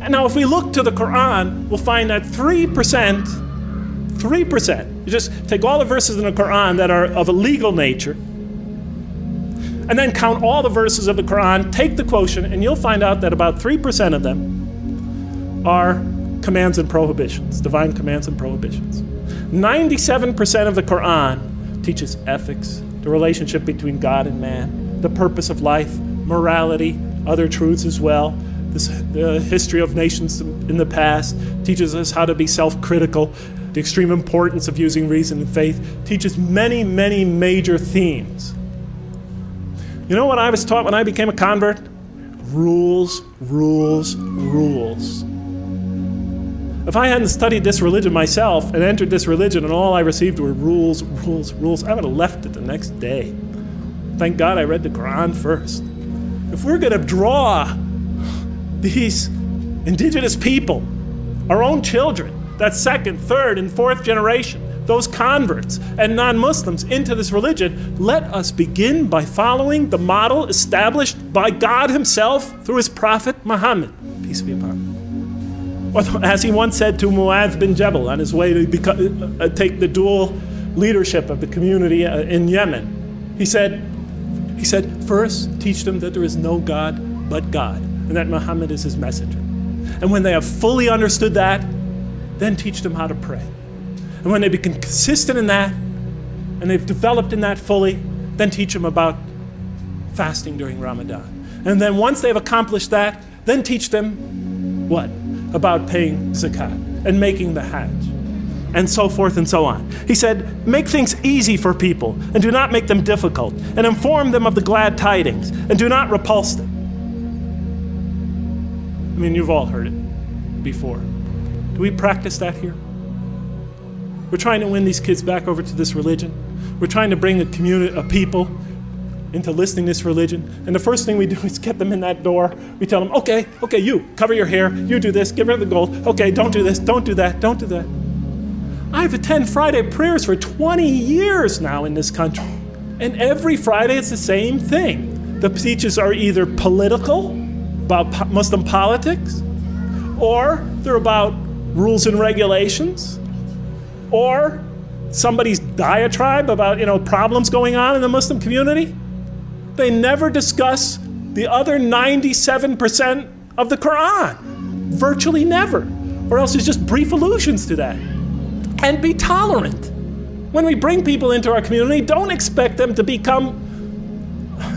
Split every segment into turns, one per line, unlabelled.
And now if we look to the Quran, we'll find that 3%, you just take all the verses in the Quran that are of a legal nature, and then count all the verses of the Quran, take the quotient, and you'll find out that about 3% of them are commands and prohibitions, divine commands and prohibitions. 97% of the Quran teaches ethics, the relationship between God and man, the purpose of life, morality, other truths as well. The history of nations in the past teaches us how to be self-critical, the extreme importance of using reason and faith, teaches many, many major themes. You know what I was taught when I became a convert? Rules, rules, rules. If I hadn't studied this religion myself and entered this religion and all I received were rules, rules, rules, I would have left it the next day. Thank God I read the Quran first. If we're going to draw these indigenous people, our own children, that second, third, and fourth generation, those converts and non-Muslims into this religion, let us begin by following the model established by God himself through his prophet Muhammad, peace be upon him. As he once said to Mu'adh bin Jabal on his way to take the dual leadership of the community in Yemen, he said, first teach them that there is no God but God, and that Muhammad is his messenger. And when they have fully understood that, then teach them how to pray. And when they become consistent in that, and they've developed in that fully, then teach them about fasting during Ramadan. And then once they've accomplished that, then teach them what? About paying zakat and making the hajj, and so forth and so on. He said, make things easy for people, and do not make them difficult, and inform them of the glad tidings, and do not repulse them. I mean, you've all heard it before. Do we practice that here? We're trying to win these kids back over to this religion. We're trying to bring a community of people into listening to this religion. And the first thing we do is get them in that door. We tell them, okay, you cover your hair, you do this, give her the gold. Okay, don't do this, don't do that, don't do that. I've attended Friday prayers for 20 years now in this country. And every Friday it's the same thing. The speeches are either political, about Muslim politics, or they're about rules and regulations, or somebody's diatribe about, problems going on in the Muslim community. They never discuss the other 97% of the Quran. Virtually never. Or else it's just brief allusions to that. And be tolerant. When we bring people into our community, don't expect them to become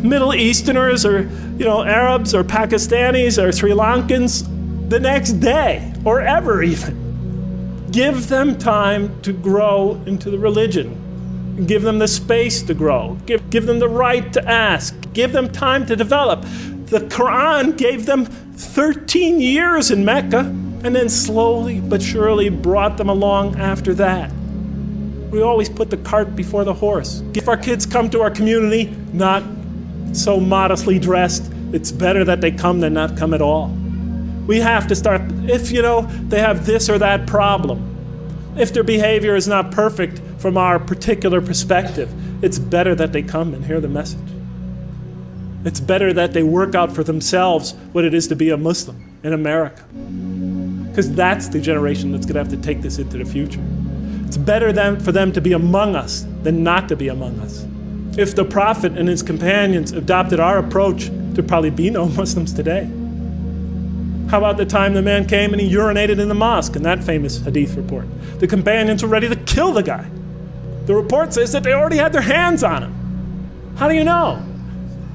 Middle Easterners or, Arabs or Pakistanis or Sri Lankans the next day, or ever even. Give them time to grow into the religion. Give them the space to grow. Give them the right to ask. Give them time to develop. The Quran gave them 13 years in Mecca, and then slowly but surely brought them along after that. We always put the cart before the horse. If our kids come to our community not so modestly dressed, it's better that they come than not come at all. We have to start, if they have this or that problem, if their behavior is not perfect from our particular perspective, it's better that they come and hear the message. It's better that they work out for themselves what it is to be a Muslim in America. Because that's the generation that's going to have to take this into the future. It's better for them to be among us than not to be among us. If the Prophet and his companions adopted our approach, there'd probably be no Muslims today. How about the time the man came and he urinated in the mosque in that famous hadith report? The companions were ready to kill the guy. The report says that they already had their hands on him. How do you know?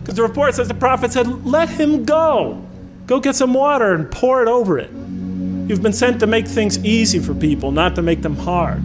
Because the report says the Prophet said, let him go. Go get some water and pour it over it. You've been sent to make things easy for people, not to make them hard.